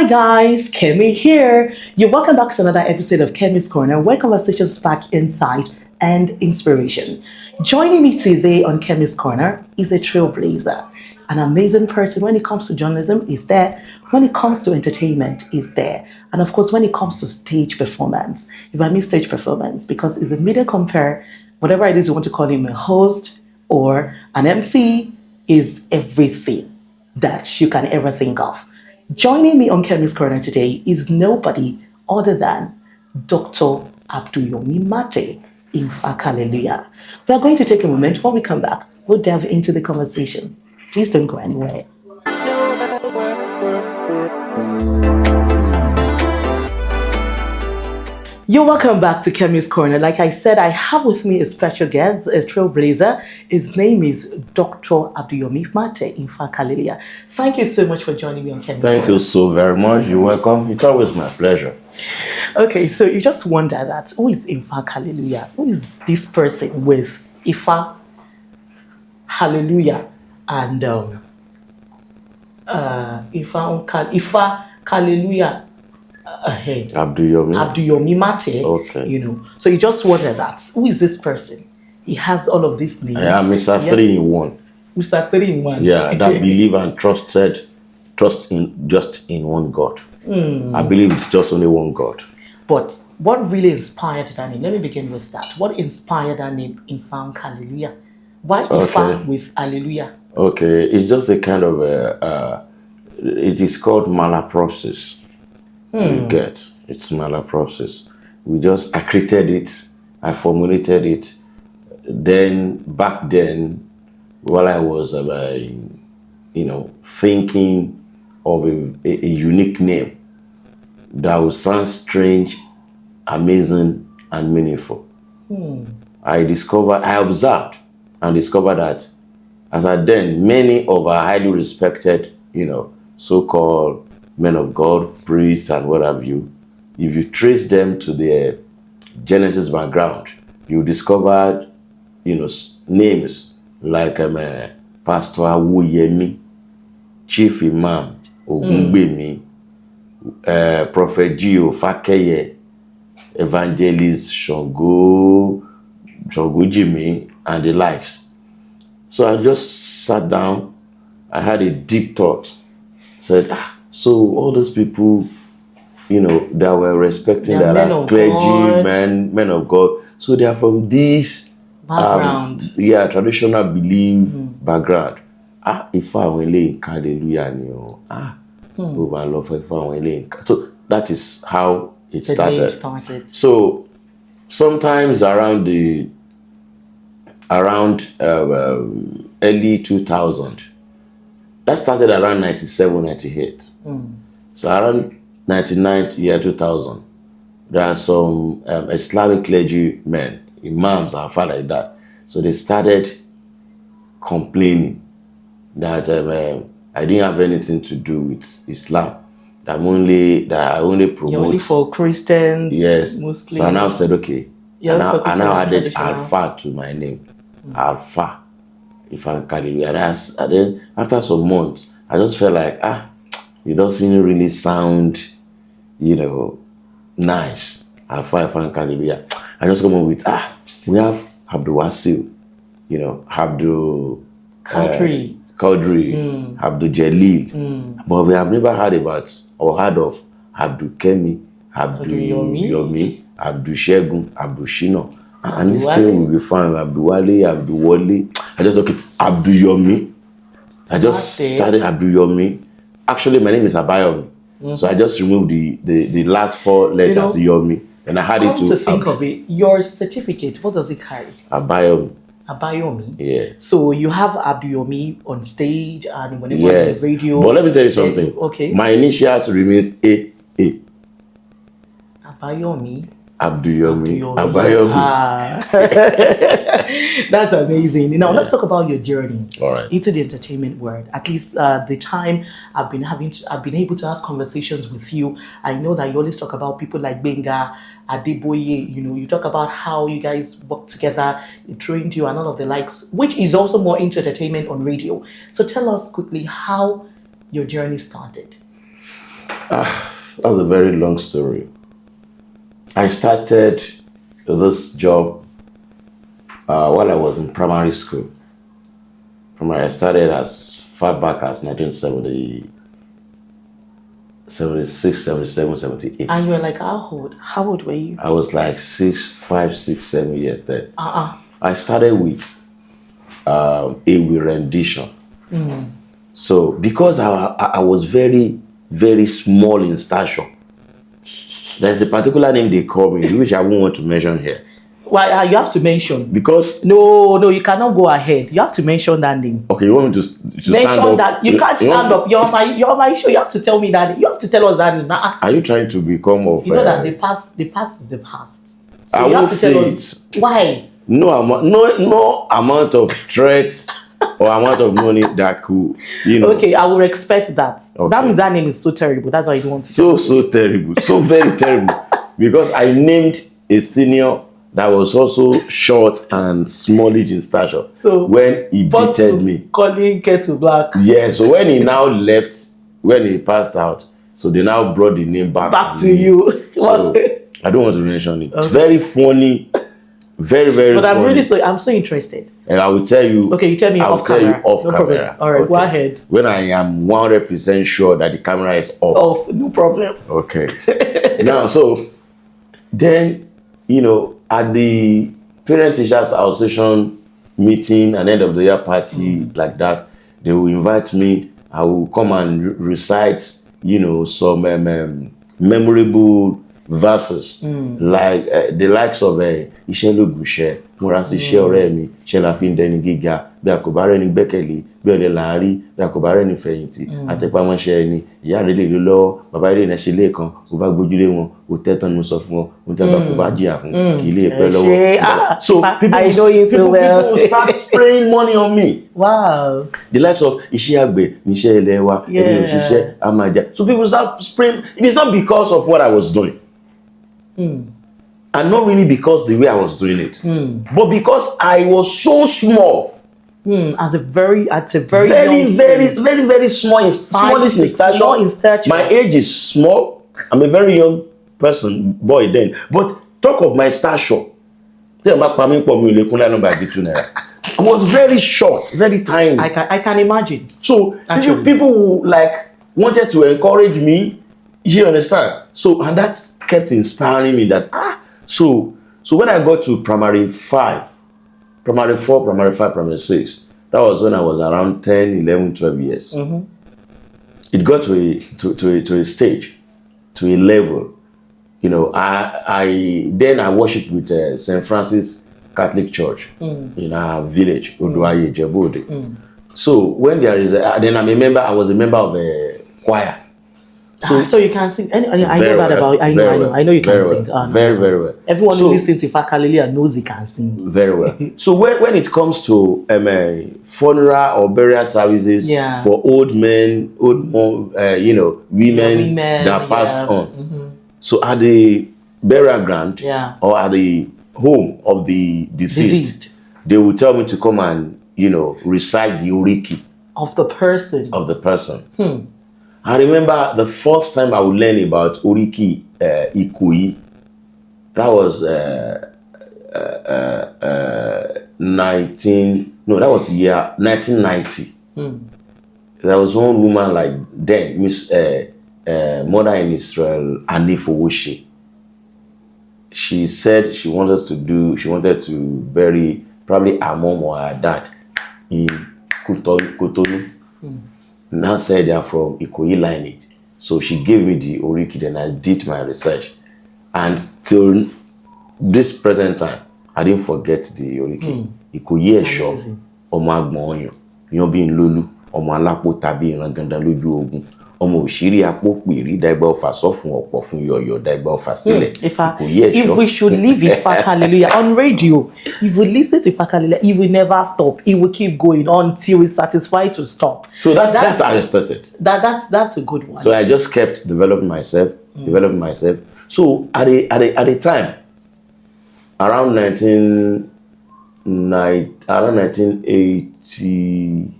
Hi guys, Kemi here. You're welcome back to another episode of Kemi's Corner, where conversations spark insight and inspiration. Joining me today on Kemi's Corner is a trailblazer, an amazing person when it comes to journalism is there, when it comes to entertainment is there, and of course when it comes to stage performance. If I mean stage performance, because it's a media compare, whatever it is you want to call him, a host or an MC, is everything that you can ever think of. Joining me on Kemi's Corner today is nobody other than Dr. Abdulyomi Mate Ifankalleluyah. We are going to take a moment. When we come back, we'll delve into the conversation. Please don't go anywhere. You're welcome back to Kemi's Corner. Like I said, I have with me a special guest, a trailblazer. His name is Dr. Abdulyomi Mate Ifankalleluyah. Thank you so much for joining me on Kemi's Corner. Thank you so very much. You're welcome. It's always my pleasure. Okay, so you just wonder that who is Ifankalleluyah? Who is this person with Ifa, Hallelujah, and Ifankalleluyah? Abdulyomi Mate. Okay. So you just wonder that who is this person? He has all of these names. I am Mr. 3-in-1. Mr. 3-in-1. Yeah, that believe and trust in just in one God. I believe it's just only one God. But what really inspired that name? Let me begin with that. What inspired that name, Ifankalleluyah? Why Ifa with Hallelujah? Okay, it's just a kind of it is called malaprosis. You get it's malaprosis. I created it, I formulated it. Then back then, while I was thinking of a unique name that would sound strange, amazing, and meaningful. I observed and discovered that as at then, many of our highly respected, so-called men of God, priests, and what have you, if you trace them to their Genesis background, you discover, names like Pastor Awuyemi, Chief Imam Ogungbemi, Prophet Gio Fakeye, Evangelist Shogo Jimmy, and the likes. So I just sat down, I had a deep thought, said, so all those people, that were respecting that are clergy, men of God, so they are from this background. Traditional belief background. Ifankalleluyah ni o. So that is how it started. So sometimes around early 2000, that started around 97, 98. So around 99, year 2000, there are some Islamic clergy men, imams and far like that. So they started complaining that I didn't have anything to do with Islam. That I only promote. You're only for Christians, yes, Muslims. So I now said, okay. I now added Alpha to my name. Alpha. Ifankalleluyah. And then after some months, I just felt like, it doesn't really sound, nice. Alpha Ifankalleluyah. I just come up with, we have Abdul Wasil, Abdul Qadri, Abdul Jalil. But we have never heard of Abdul Kemi, Abdul Yomi, Abdul Shegun, Abdul Shino. And this thing will be fine. Abdul Wali, Abdul Wali. I just Abdul Yomi. I just started Abdul Yomi. Actually, my name is Abayomi. So I just removed the last 4 letters Yomi, and I had it to think of it. Your certificate, what does it carry? Abayomi. Abayomi. Yeah. So you have Abdulyomi on stage and whenever you're on the radio. But let me tell you something. Okay. My initials remains A. Abayomi. Abdulyomi. That's amazing. Now let's talk about your journey into the entertainment world. At least the time I've been able to have conversations with you. I know that you always talk about people like Benga, Adeboye. You talk about how you guys work together, it trained you, and all of the likes, which is also more into entertainment on radio. So tell us quickly how your journey started. That's a very long story. I started this job while I was in primary school. I started as far back as 1970, 76, 77, 78. And you were like, how old? How old were you? I was like 5, 6, 7 years then. Uh-uh. I started with a rendition. So because I was very, very small in stature, there's a particular name they call me, which I won't want to mention here. Why you have to mention? Because no, you cannot go ahead. You have to mention that name. Okay, you want me to mention stand up? That you can't stand up. You're my show. You have to tell me that. You have to tell us that name. Are you trying to become of? You know that the past is the past. So I you won't have to tell say us why. No amount of threats or amount of money that could, Okay, I will respect that. Okay. That means that name is so terrible. That's why you don't want to. So terrible, so very terrible, because I named a senior that was also short and smallish in stature. So when he beated me, calling kettle black. Yeah. So when he now left, when he passed out, so they now brought the name back to you. So I don't want to mention it. Okay. It's very funny, very very. But funny. I'm so interested. And I will tell you. Okay, you tell me off camera. No camera. All right, okay. Go ahead. When I am 100% sure that the camera is off. No problem. Okay. Now, so then, at the Parent Teachers Association meeting and end of the year party like that, they will invite me. I will come and recite, some memorable verses like the likes of Iṣẹ́ múra sí iṣẹ́ ọ̀rẹ́ mi, ṣe la fi ń dẹni gíga, bí a kò bá rẹ́ni gbẹ́kẹ̀lé, bí ọ̀lẹ là ń rí, bí a kò bá rẹ́ni fẹ̀yìntì, àtẹpámọ́ṣẹ́ ẹni, ìyá rẹ̀ lè lò lọ́wọ́, bàbá rẹ̀ lè ṣe lẹ́ẹ̀kan, kò bá gbójúlé wọn, kò tẹ́tàn ni mo sọ fún wọn, mo tẹ́gbà kò bá jìyà fún, kì í lè pẹ́ lọ́wọ́. So people start spraying money on me. Wow. The likes of iṣẹ́ àgbẹ̀, iṣẹ́ ilẹ̀ wa, ẹni òṣìṣẹ́, àmàjà. So people start spraying. It is not because of what I was doing. And not really because the way I was doing it, but because I was so small. At a very very small in stature. My age is small. I'm a very young boy then. But talk of my stature. I was very short, very tiny. I can imagine. So people who wanted to encourage me. You understand? So and that kept inspiring me that So when I got to primary 5, primary 4, primary 5, primary 6, that was when I was around 10, 11, 12 years. It got to a stage, to a level. I worshipped with St. Francis Catholic Church in our village, Oduaye, Jebode. So when there is then I was a member of a choir. So you can sing. I know that about. I know you can sing. Very well. Everyone who listens to Ifankalleluyah knows he can sing. Very well. So when it comes to funeral or burial services for old men, women that passed on. So at the burial ground or at the home of the deceased, they will tell me to come and recite the oriki of the person. I remember the first time I would learn about Oriki Ikoyi. That was that was the year 1990. There was one woman like then, Miss Mother in Israel, Anifowoshi. She said she wanted to bury probably her mom or her dad in Kotonu. Now said they are from Ikoyi lineage. So she gave me the oriki, then I did my research. And till this present time, I didn't forget the oriki. Ikoyi Esho, Ọmọ Agbọ̀n Ọyàn, Yan bí Lolu, Ọmọ Alápò tàbí Ìran Gandan lójú ogun, Ọmọ Òṣìrí Apó pèrí Dàgbà Ọfà sọ fún ọ̀pọ̀ fún yọ̀yọ̀ Dàgbà Ọfà sílẹ̀. If we should leave Ifankalleluyah on radio, if we listen to Ifankalleluyah, it will never stop. It will keep going until it's satisfied to stop. So that's how I started. That's a good one. So I just kept developing myself. So at a time, around 1980,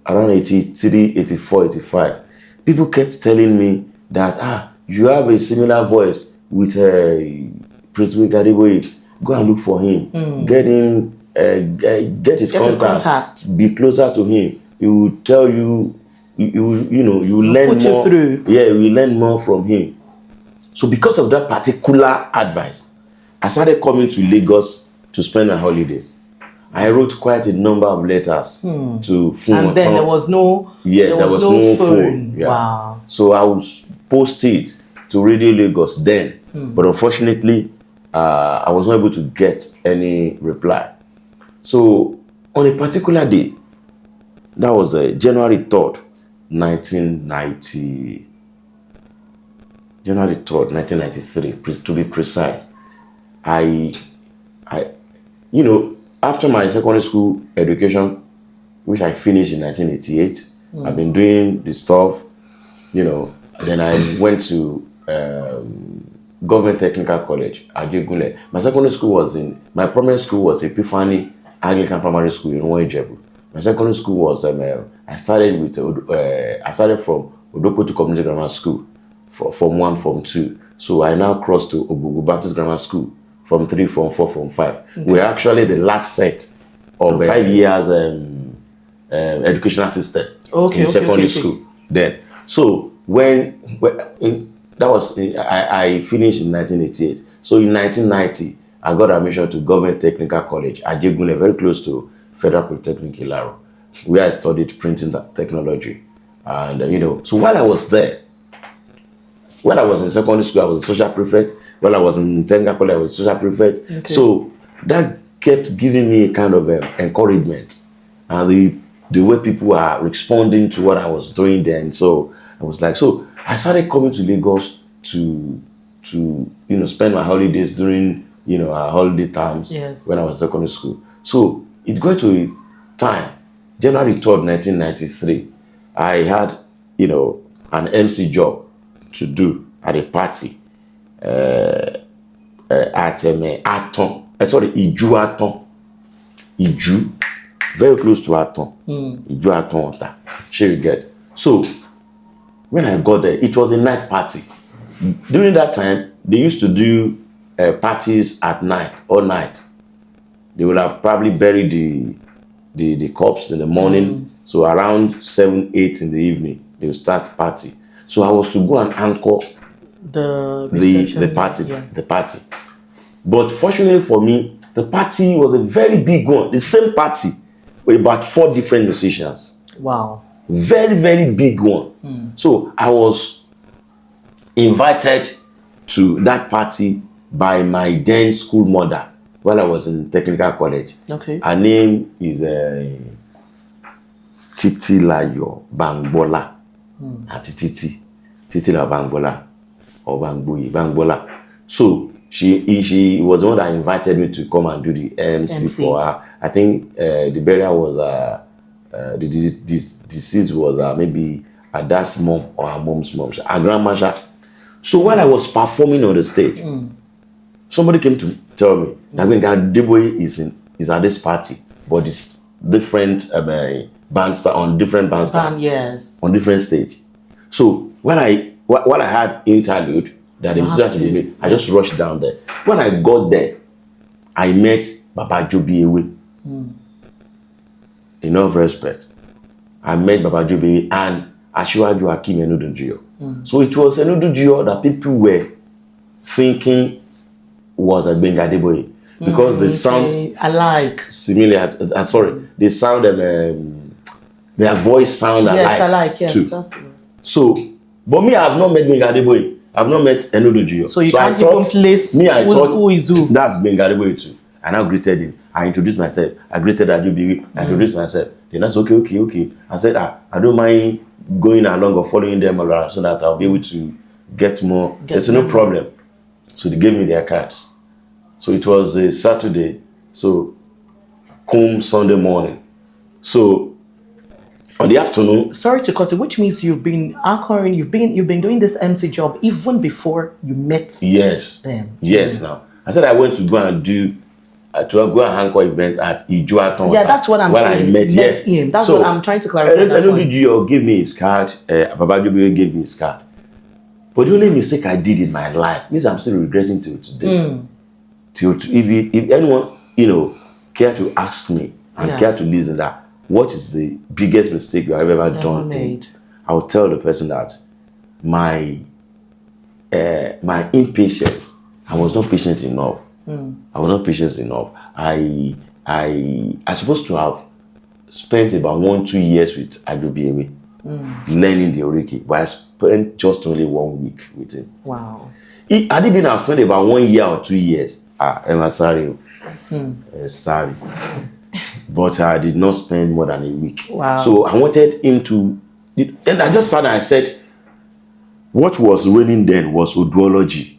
around 83, 84, 85, People kept telling me that, you have a similar voice with Prince Adeboye. Go and look for him. Get him, get his contact. Be closer to him. He will tell you, you learn put more. You through. Yeah, we learn more from him. So because of that particular advice, I started coming to Lagos to spend my holidays. I wrote quite a number of letters to phone. And then there was no. Yes, there was no phone. Yeah. Wow. So I would post it to Radio Lagos then, but unfortunately, I was not able to get any reply. So on a particular day, that was January 3rd, 1990. January 3rd, 1993, to be precise. After my secondary school education, which I finished in 1988, I've been doing the stuff, then I went to Government Technical College, Ajegunle. My primary school was Epiphany Anglican Primary School in Ijebu. My secondary school was, I started from Odokotu Community Grammar School, Form 1, Form 2. So I now crossed to Obugu Baptist Grammar School, Form 3, Form 4, Form 5. Okay. We're actually the last set of 5 years educational system in secondary school then. So I finished in 1988. So in 1990, I got admission to Government Technical College, Ajegunle, very close to Federal Polytechnic Ilaro, where I studied printing technology. And so while I was there, when I was in secondary school, I was a social prefect. When I was in technical college, I was a social prefect. Okay. So that kept giving me a kind of encouragement, and the way people are responding to what I was doing then. So I was like, so I started coming to Lagos to spend my holidays during our holiday times. Yes. When I was in secondary school. So it got to a time, January 3rd, 1993, I had an MC job to do at a party at Aton. Iju Aton. Iju, very close to Aton. Iju Aton. Sure you get. So when I got there, it was a night party. During that time, they used to do parties at night, all night. They would have probably buried the corpse in the morning. So around 7, 8 in the evening, they would start party. So I was to go and anchor the party. But fortunately for me, the party was a very big one. The same party with about 4 different musicians. Wow. Very, very big one. So I was invited to that party by my then school mother while I was in technical college. Okay. Her name is Titilayo Bangbola. Titilayo Bangbola or Bangbola. So she was the one that invited me to come and do the MC. For her. I think the burial was the deceased was maybe her dad's mom or her mom's mom, her grandma. So while I was performing on the stage, somebody came to tell me that Adeboye is at this party, but it's different bandstand on different bandstand. Yes. On different stage. So while I had interlude that the musician to be made, I just rushed down there. When I got there, I met Baba Jobi. Enough respect. I met Baba Jobi and Asiwaju Akim Enudunjiyo. So it was Enudunjiyo that people were thinking was a Gbenga Adeboye because they sound alike, similar. They sound their voice sound alike. Yes, too. So, but me, I have not met Gbenga Adeboye. I have not met Enudunjiyo. So you can't even place who is who. That's Gbenga Adeboye too. I now greeted him. I introduced myself. I greeted Ajubiwi. I introduced myself. Then that's okay. I said, I don't mind going along or following them around so that I'll be able to get more. There's no problem. So they gave me their cards. So it was a Saturday. So come Sunday morning. So on the afternoon. Sorry to cut it, which means you've been anchoring, you've been doing this MC job even before you met them. Yes. Now. I said I went to go and do to go and anchor event at Ijuaton. Yeah, that's what I'm when saying. I met him. That's so, what I'm trying to clarify. Elodiji gave me his card. Baba Jobe gave me his card. But the only mistake I did in my life means I'm still regretting till today. If anyone, care to ask me and care to listen that what is the biggest mistake you have ever done made, I will tell the person that my impatience, I was not patient enough. I was not patient enough. I supposed to have spent about 1-2 years with Adobe learning the Oriki, but I spent just only 1 week with him. Wow. Had it been I've spent about 1 year or 2 years, I'm sorry. Sorry. But I did not spend more than a week. Wow. So I wanted him to, and I just sat and I said, what was raining then was oduology.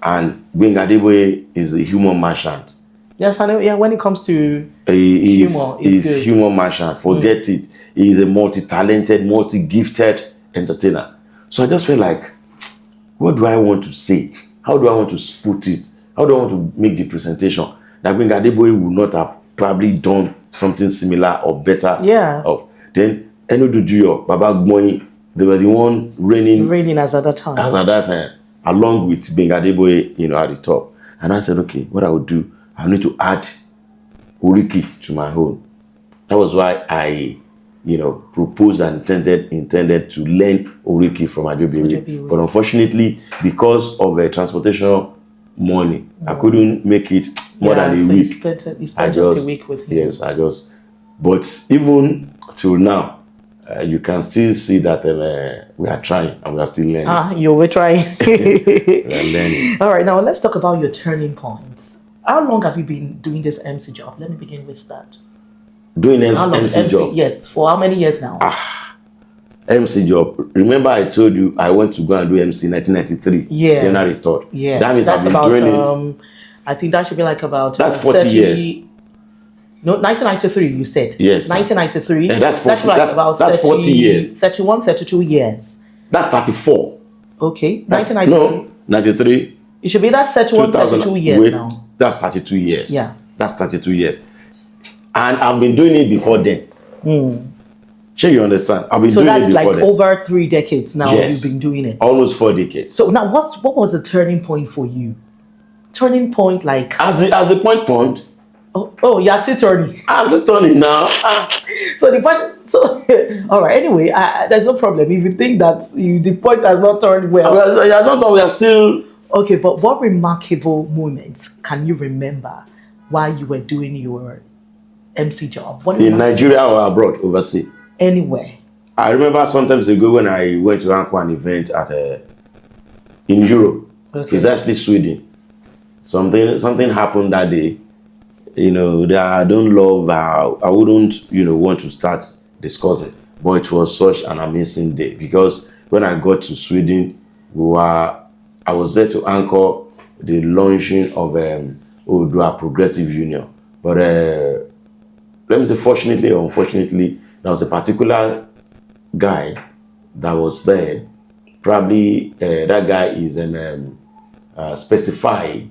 And Gbenga Adeboye is the humor merchant. Yes, I know. Yeah, when it comes to humor, he's humor merchant. Forget it. He is a multi-talented, multi-gifted entertainer. So I just felt like, what do I want to say? How do I want to put it? How do I want to make the presentation? That Gbenga Adeboye would not have probably done something similar or better. Yeah. Then Enoduduyo, Baba Gboyin, they were the one reigning as at that time. Along with Gbenga Adeboye, at the top. And I said, okay, what I would do, I need to add Oriki to my own. That was why I, proposed and intended to learn Oriki from Ajobi. But unfortunately, because of the transportation money, I couldn't make it more than a week. You spent just a week with him. Yes, but even till now, you can still see that we are trying and we are still learning. You were trying. We are learning. All right, now let's talk about your turning points. How long have you been doing this MC job? Let me begin with that. Doing MC job? Yes, for how many years now? MC job. Remember I told you I went to go and do MC in 1993. Yes. January 3rd. Yeah. That means I've been doing it. I think that should be like about... That's 40 years. No, 1993 you said. Yes. 1993. Yeah, that's 40, that's 40 years. 31, 32 years. That's 34. Okay. 1993. No, 93. It should be that 31, 32 years now. That's 32 years. Yeah. That's 32 years. And I've been doing it before then. Sure, you understand? I've been doing it before then. So that's like over 3 decades now. Yes. You've been doing it. Almost 4 decades. So now what was the turning point for you? Turning point like... As a point. Oh, you're still turning. I'm just turning now. So the point... So, all right, anyway, there's no problem. If you think that the point has not turned well... We are still... Okay, but what remarkable moments can you remember while you were doing your MC job? In Nigeria or abroad, overseas? Anywhere. I remember sometimes ago when I went to anchor an event in Europe. Okay. It's actually Sweden. Something happened that day. That I don't love. I wouldn't, want to start discussing. But it was such an amazing day because when I got to Sweden, I was there to anchor the launching of Odua Progressive Union. But let me say, fortunately or unfortunately, there was a particular guy that was there. Probably that guy is specified.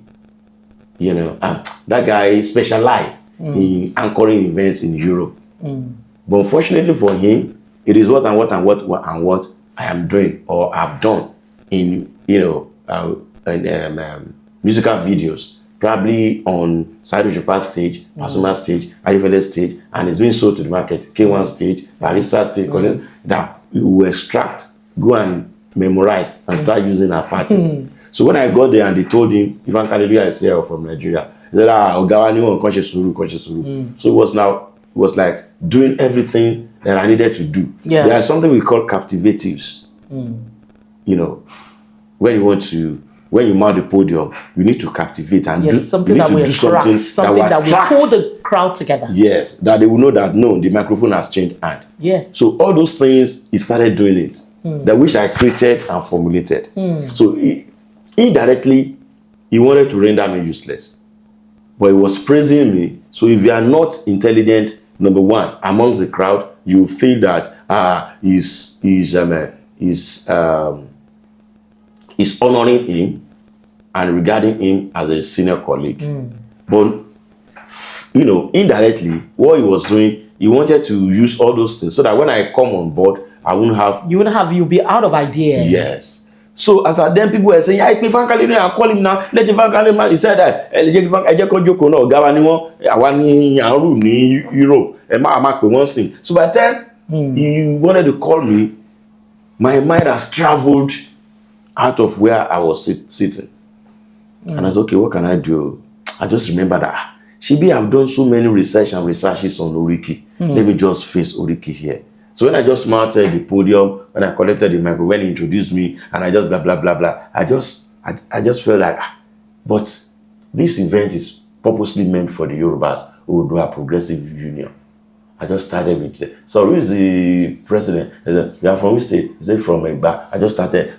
That guy specialized in anchoring events in Europe. But unfortunately for him, it is what I am doing or have done in musical videos, probably on Saido Japan stage, Pasuma stage, Ayefele stage, and it's being sold to the market. K1 stage, Barista stage, that we will extract, go and memorize and start using our parties. So when I got there and they told him, Ifankalleluyah is here from Nigeria, he said, Ogawani conscious suru. So it was like doing everything that I needed to do. Yeah. There is something we call captivatives. When you mount the podium, you need to captivate and do something that will pull the crowd together. Yes, that they will know that no, the microphone has changed hand. Yes. So all those things, he started doing it. That which I created and formulated. So indirectly, he wanted to render me useless. But he was praising me. So if you are not intelligent, number one, amongst the crowd, you feel that is honoring him and regarding him as a senior colleague. But indirectly, what he was doing, he wanted to use all those things so that when I come on board, I wouldn't have. You'll be out of ideas. Yes. So as at then, people were saying, "Yeah, Ifankalleluyah, I'll call him now. Let Ifankalleluyah." He said that, Europe. So by the time he wanted to call me, my mind has traveled out of where I was sitting. And I said, okay, what can I do? I just remember that I've done so many researches on Oriki. Let me just face Oriki here. So when I just mounted the podium, when I collected the microphone, when he introduced me, and I just blah blah blah blah, I just felt like, but this event is purposely meant for the Yorubas who will do a progressive union. I just started with, so who is the president? He said, you are from which state? He said, from Egba. I just started,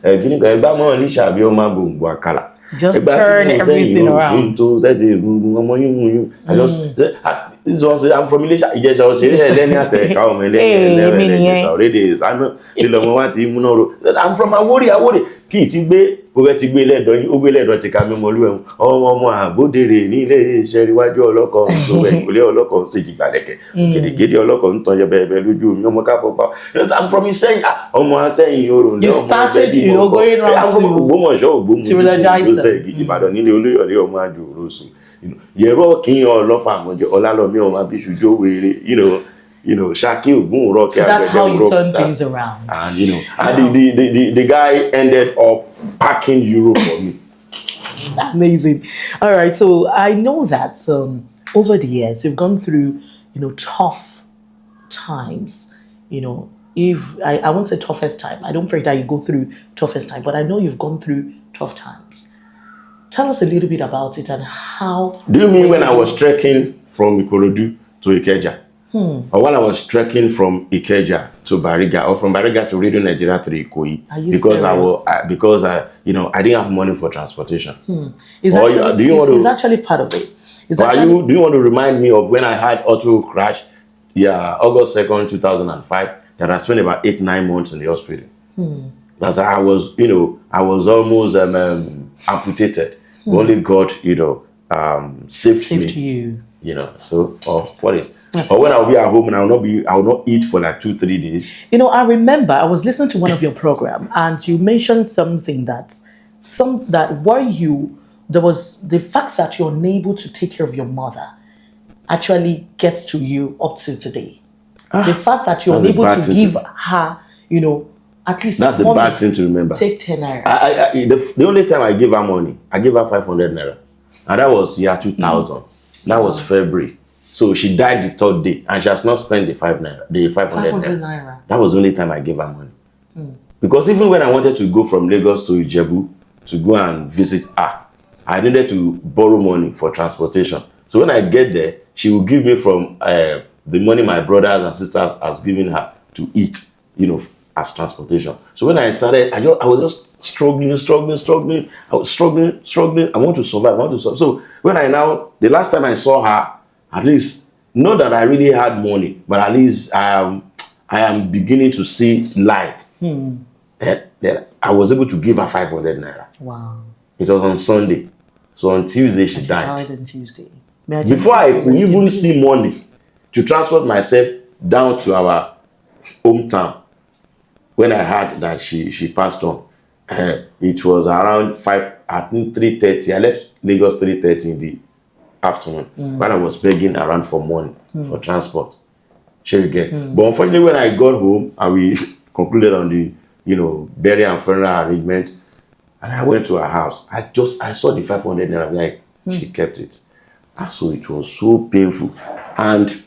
just turn everything around. I just, this one say, I'm from Malaysia. He just say, I'm from Awori. I'm from Iseyin. You started, going around to religize so that's how you turn things around. And the guy ended up packing Europe for me. Amazing. All right, so I know that over the years you've gone through tough times. If I won't say toughest time, I don't pray that you go through toughest time, but I know you've gone through tough times. Tell us a little bit about it and how. Do you mean when I was trekking from Ikorodu to Ikeja? Or when I was trekking from Ikeja to Bariga, or from Bariga to Radio Nigeria to Ikoyi? Because I didn't have money for transportation. It's actually part of it. Do you want to remind me of when I had auto crash? Yeah, August 2nd, 2005. That I spent about 8-9 months in the hospital. That's I was almost amputated. Only God, saved me. You. So what is? Or when I'll be at home and I will not eat for like 2-3 days. I remember I was listening to one of your program and you mentioned something there was the fact that you're unable to take care of your mother actually gets to you up to today. The fact that you're unable to give her, at least that's a bad thing to remember. Take 10 naira. The only time I gave her money, I gave her 500 naira. And that was year 2000. That was February. So she died the 3rd day and she has not spent the 500 naira. That was the only time I gave her money. Because even when I wanted to go from Lagos to Ijebu to go and visit her, I needed to borrow money for transportation. So when I get there, she will give me from the money my brothers and sisters have given her to eat, as transportation. So when I started, I was just struggling. I was struggling. I want to survive. So when the last time I saw her, at least, not that I really had money, but at least I am beginning to see light. Then I was able to give her 500 naira. Wow. It was on Sunday. So on Tuesday, she died. On Tuesday. Before I could even see money to transport myself down to our hometown, when I heard that she passed on, it was around 3:30. I left Lagos 3:30 in the afternoon when I was begging around for money for transport. But unfortunately, when I got home and we concluded on the burial and funeral arrangement, and I went to her house, I saw the 500 naira, like she kept it. And so it was so painful. And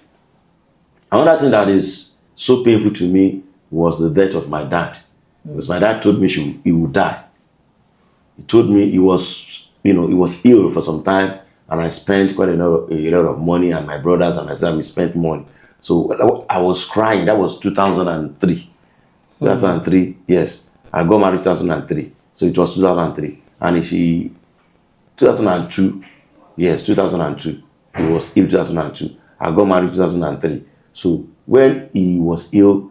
another thing that is so painful to me was the death of my dad. Because my dad told me he would die. He told me he was ill for some time, and I spent quite a lot of money, and my brothers and myself, we spent money. So I was crying. That was 2003. 2003, yes. I got married 2003. So it was 2003. And 2002, yes, 2002. He was ill 2002. I got married 2003. So when he was ill,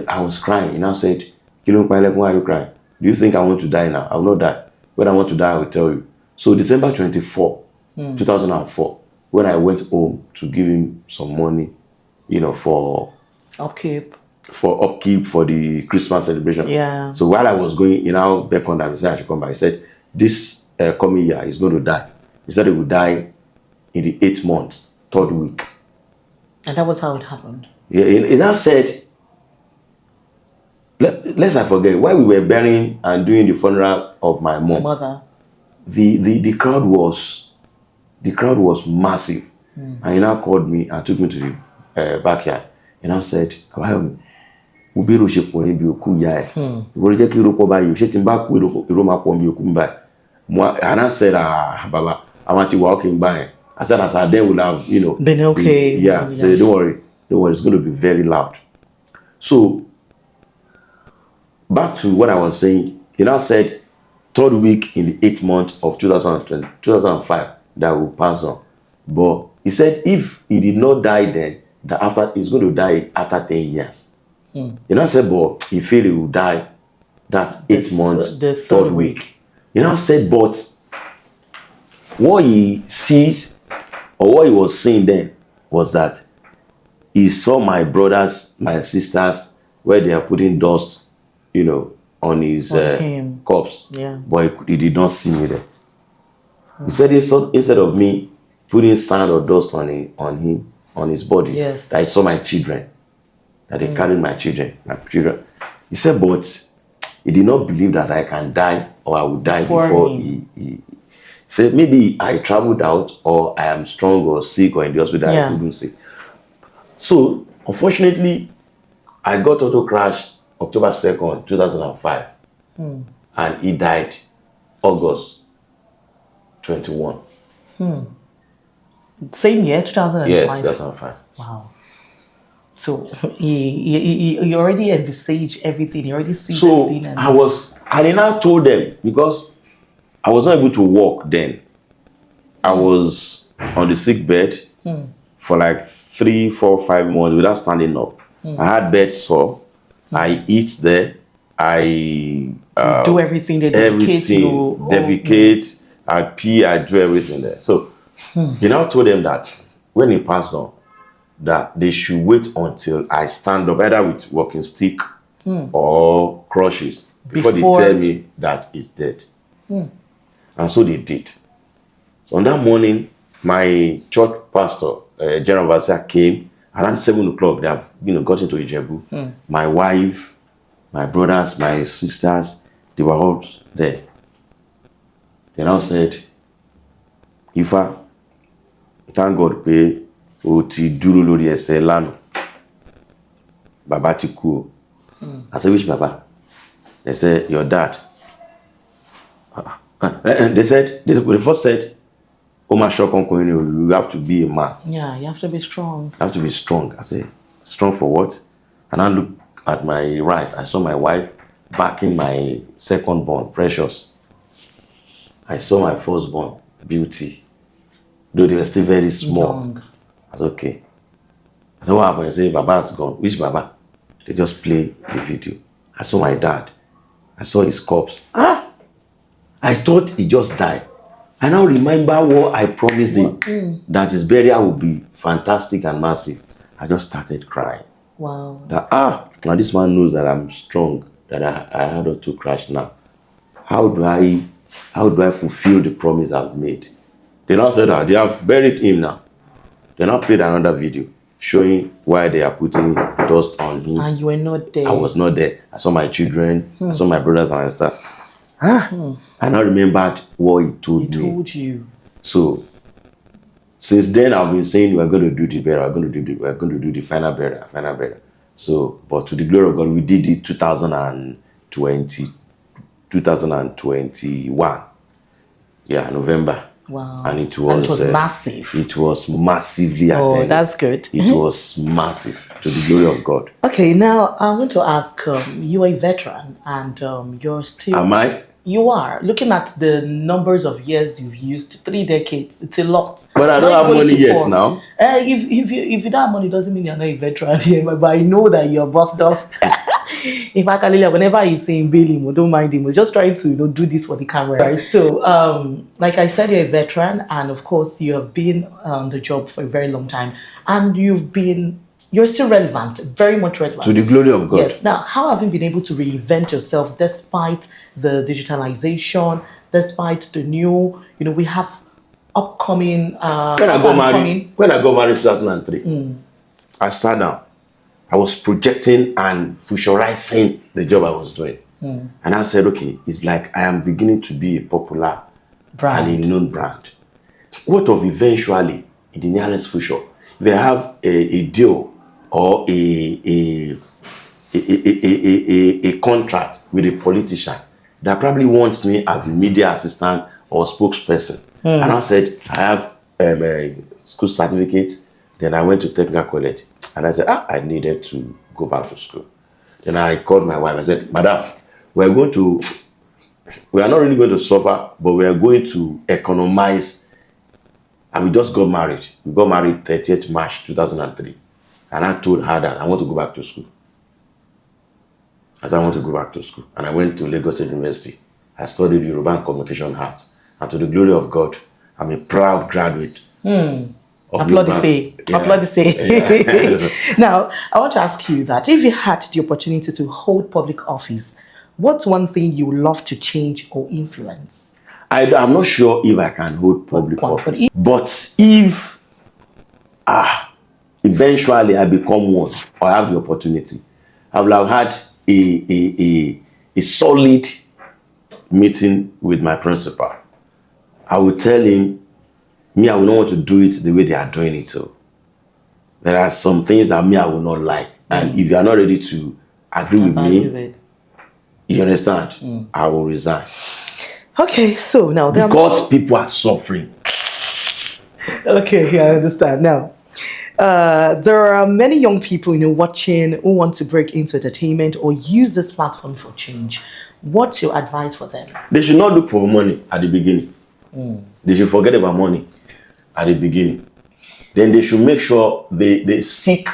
I was crying. He now said, why are you crying? Do you think I want to die now? I will not die. When I want to die, I will tell you. So December 24, 2004, when I went home to give him some money, for Upkeep. upkeep for the Christmas celebration. Yeah. So while I was going, he now beckoned and he said I should come back. He said, this coming year he's going to die. He said he would die in the 8th month, 3rd week. And that was how it happened. Yeah, he now said, lest I forget, while we were burying and doing the funeral of my Mother. the crowd was massive. And he now called me and took me to the backyard. He now said, Abayomi, Ubiru ṣe pọ̀ níbi òkú ìyá ẹ̀. Ìwọ jẹ́ kí irú pọ̀ báyìí, ṣé tí n bá kú irú máa pọ̀ níbi òkú mi báyìí. And I said, Baba, I want to walk in by. I said, as I then would have, Been okay. Yeah. So don't worry, it's going to be very loud. So back to what I was saying, he now said, 3rd week in the 8th month of 2005, that will pass on. But he said if he did not die then, that he's going to die after 10 years. He now said, but he feel he will die that 8th month, the 3rd week. He now said, but what he sees or what he was seeing then was that he saw my brothers, my sisters, where they are putting dust, on his corpse. Yeah. But he did not see me there. He said instead of me putting sand or dust on him, on his body, yes, that I saw my children, that they carried my children. He said, but he did not believe that I can die or I would die before he said maybe I traveled out or I am strong or sick or in the hospital, I couldn't see. So unfortunately, I got auto crash October 2nd, 2005. And he died August 21. Same year, 2005? Yes, 2005. Wow. So he already envisaged everything. He already sees so everything. And I now told them, because I was not able to walk then. I was on the sick bed for like 3, 4, 5 months without standing up. I had bed sore. I eat there. I do everything. They defecate. I pee. I do everything there. So he now told them that when he passed on, that they should wait until I stand up, either with walking stick or crutches, before they tell me that he's dead. And so they did. So on that morning, my church pastor, General Vasia, came around 7 o'clock. They have got into Ijebu. My wife, my brothers, my sisters, they were all there. They now said, Ifa, thank God pé o ti dúró lórí ẹsẹ̀ lánàá. Baba ti kú o. I said, which Baba? They said, your dad. And they first said, Oma Shokonkoni, you have to be a man. Yeah, you have to be strong. You have to be strong. I said, strong for what? And I looked at my right. I saw my wife backing my second born, Precious. I saw my firstborn, Beauty. Though they were still very small. Young. I said, okay. I said, what happened? I said, Baba's gone. Which Baba? They just play the video. I saw my dad. I saw his corpse. I thought he just died. I now remember what I promised him, that his burial would be fantastic and massive. I just started crying. Wow. That, now this man knows that I'm strong, that I had to crash now. How do I fulfill the promise I've made? They now said that they have buried him now. They now played another video showing why they are putting dust on him. And you were not there. I was not there. I saw my children. I saw my brothers and my sister. I now remembered what he told me. He told you. So since then I've been saying we're going to do the burial, we're going to do the final burial. So, but to the glory of God, we did it 2021. Yeah, November. Wow. And it was massive. It was massively attended. Oh, that's good. It was massive, to the glory of God. Okay, now I want to ask, you're a veteran and you're still... Am I? You are. Looking at the numbers of years you've used, 3 decades, it's a lot. But I don't have money yet now. If you don't have money, doesn't mean you're not a veteran here, but I know that you're bossed off. Ifankalleluyah, whenever he's saying bail him or don't mind him, we're just trying to do this for the camera. Right. So like I said, you're a veteran, and of course you have been on the job for a very long time, and you're still relevant, very much relevant. To the glory of God. Yes. Now, how have you been able to reinvent yourself despite the digitalization, despite the new, we have upcoming. When I got married in 2003, I sat down. I was projecting and futurizing the job I was doing. And I said, okay, it's like I am beginning to be a popular brand and a known brand. What of eventually, in the nearest future, if I have a deal or a contract with a politician that probably wants me as a media assistant or spokesperson. And I said, I have a school certificate. Then I went to technical college. And I said, I needed to go back to school. Then I called my wife. I said, Madam, we are not really going to suffer, but we are going to economize. And we just got married. We got married 30th March 2003. And I told her that I want to go back to school. I said, I want to go back to school. And I went to Lagos State University. I studied Yoruba Communication Arts. And to the glory of God, I'm a proud graduate. Applaud the say. Yeah. Applaud the say. Yeah. Now, I want to ask you that if you had the opportunity to hold public office, what's one thing you would love to change or influence? I'm not sure if I can hold public office. But if eventually I become one or I have the opportunity, I will have had a solid meeting with my principal. I will tell him, I will not want to do it the way they are doing it. So there are some things that I will not like. And if you are not ready to agree with me, you understand, I will resign. Okay, so now because people are suffering. Okay, I understand. Now, there are many young people, watching who want to break into entertainment or use this platform for change. What's your advice for them? They should not look for money at the beginning. They should forget about money at the beginning. Then they should make sure they seek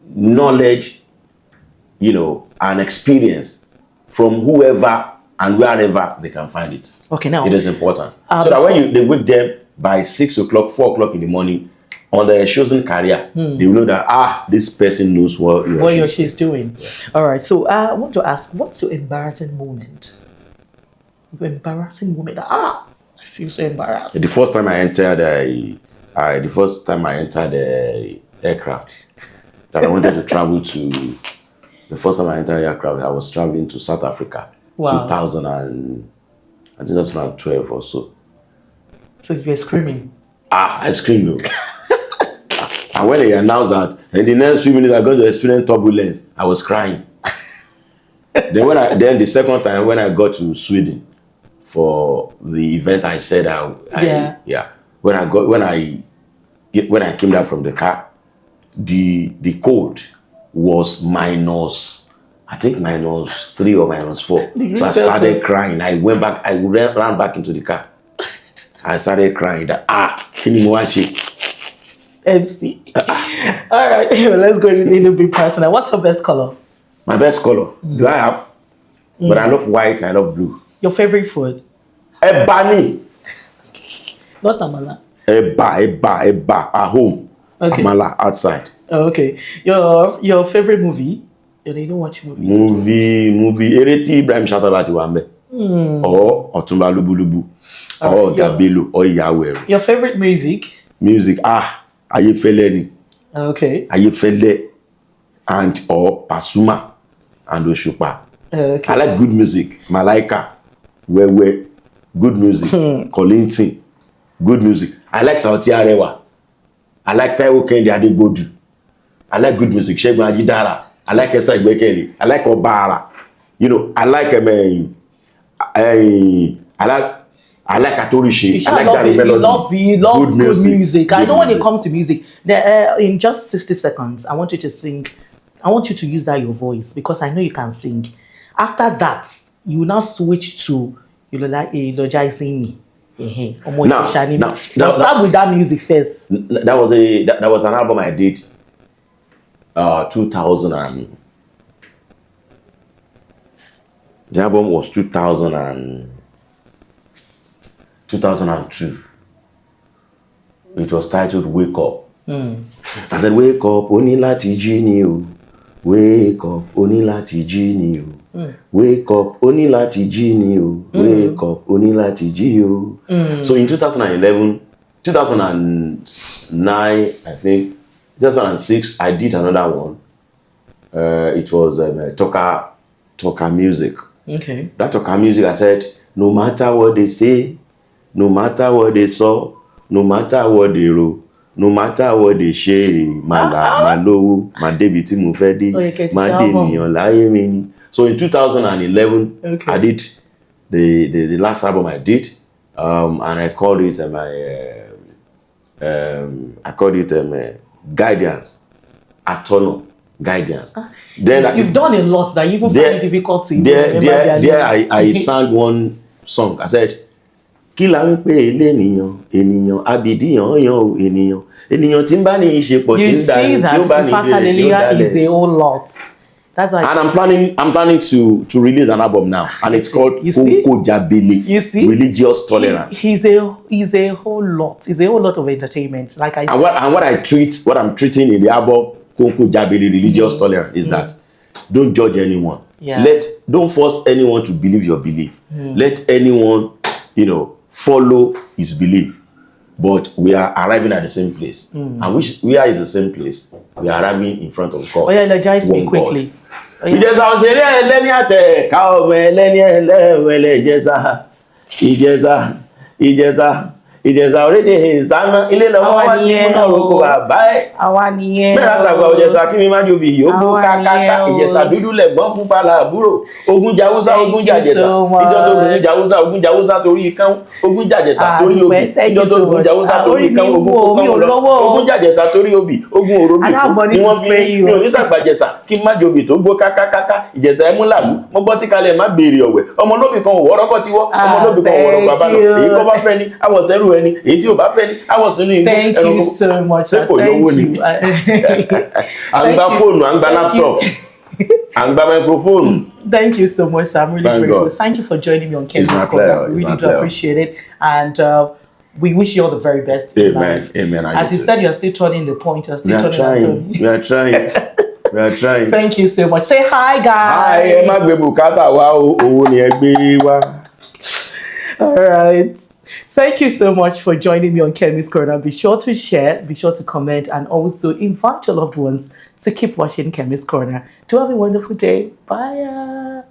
knowledge, and experience from whoever and wherever they can find it. Okay, now it is important. So that when they wake them by 6 o'clock, 4 o'clock in the morning on their chosen career, they will know that this person knows what he or she is doing. Yeah. All right. So I want to ask, what's your embarrassing moment? Your embarrassing moment. I feel so embarrassed. The first time I entered the aircraft that I wanted to travel to. The first time I entered the aircraft, I was traveling to South Africa. Wow. 2012 or so. So you were screaming? I screamed. And when they announced that in the next few minutes I'm going to experience turbulence, I was crying. Then the second time when I got to Sweden for the event, I said when I came down from the car, the cold was -3 or -4. So I started crying. I went back. I ran back into the car. I started crying that Kemi MC. All right, let's go a little bit personal. What's your best color? My best color? Do I have? But I love white. I love blue. Your favorite food? Ebani. Not amala. Eba. At home. Okay. Amala outside. Oh, okay. Your favorite movie? You don't watch movies. Movie. Ereti Ibrahim Shatabati Wambe. Or Otumba Lubulubu. Or Gabelo. Or Yahweh. Your favorite music? Music. Ayefele. Okay. Ayefele and or Pasuma and Oshupa. Okay. I like good music. Malaika. Wewe. Good music. Kolintin. Good music. I like Sauti Arewa. I like Taiwo Kendi Adegodu. I like good music. Shegun Ajidara. I like Esther Igbekele. I like Obara. I like I like Atorishi. I like that melody. You love good music. I know when it comes to music, in just 60 seconds, I want you to sing. I want you to use that your voice because I know you can sing. After that, you will now switch to eulogizing me. Now, start with that music first. That was an album I did 2000 and The album was 2002. It was titled Wake Up. I said, wake up, oni láti jí ni o. Wake up, oni láti jí ni o. Wake up, oni láti jí ni o. Wake up, oni láti jí o. So in 2011, 2009, I think, 2006, I did another one. It was Toka Music. Okay. That Toka Music, I said, no matter what they say, no matter what they saw, no matter what they wrote, no matter what they share, my low, my debut mo fẹ́ dé, my dènìyàn láyé mi ni. So in 2011, I did the last album I did, and I called it Guidance, Atono Guidance. Then you've done a lot that you even find it difficult to even remember. There I sang one song. I said, kí la ń pè lénìyàn, ènìyàn abidiyan yan ènìyàn, ènìyàn tí ń bá ní ìṣepọ̀ tí ń dá ní tí ó bá ní ìbéèrè tí ó dálẹ̀. Is a whole lot. That's like, and I'm planning to release an album now, and it's called Koko Jabele. You see, Religious Tolerance. He's a whole lot. He's a whole lot of entertainment. Like I and what I'm treating in the album Koko Jabele Religious Tolerance is that don't judge anyone. Yeah. Don't force anyone to believe your belief. Let anyone, follow his belief. But we are arriving at the same place. And we are in the same place. We are arriving in front of God. Oh yeah, energize me quickly. Ìjẹ̀ṣà òṣèré ẹlẹ́ni àtẹ̀ ká ọmọ ẹlẹ́ni ẹlẹ́wẹ̀lẹ̀ Ìjẹ̀ṣà òrédè ìsáná ilé lọ́wọ́ wá tí múná oko bàbá ẹ̀. Àwa nìyẹn. Mẹ́ra sàgbà Ìjẹ̀ṣà kí mi má jòbì yòókù kákáká Ìjẹ̀ṣà dúdú lẹ̀gbọ́n pupa làbúrò. Ogun jàwúsá ogun jàjẹ̀ṣà. Ìjọ tó ogun jàwúsá ogun jàwúsá torí ikán. Ogun jàjẹ̀ṣà torí obì. Ìjọ tó ogun jàwúsá torí ikán ogun kókán lọ. Ogun jàjẹ̀ṣà torí obì. Ogun òròbì ni wọ́n fi ní mi ò ní sàgbàjẹ̀ṣà kí má jòbì tó gbó kákákáká Ìjẹ̀ṣà ẹmú làlú. Mo gbọ́ tí kalẹ̀ má béèrè ọ̀wẹ̀. Ọmọlóbì kan òwọ́rọ́kọ́ ti wọ́. Ọmọlóbì kan òwọ́rọ́ bàbá lọ. Èyí kọ́ bá fẹ́ ni àwọ̀sẹ́rù ẹni. Èyí tí ò bá fẹ́ ni àwọ̀sínú ìlú. Thank you so much. Thank you. À ń gba fóònù, à ń gba laptop, à ń gba microphone. Thank you so much, sir. I'm really grateful. Thank you for joining me on Kemi's Corner. We really do appreciate it. And we wish you all the very best in life. Amen. As you said, you're still turning the point. You're still turning. We are trying. We are trying. Thank you so much. Say hi, guys. Hi, ẹ má gbé bùkátà wá o, owó ni ẹ gbé wá. All right. Thank you so much for joining me on Kemi's Corner. Be sure to share, be sure to comment, and also invite your loved ones to keep watching Kemi's Corner. Do have a wonderful day. Bye.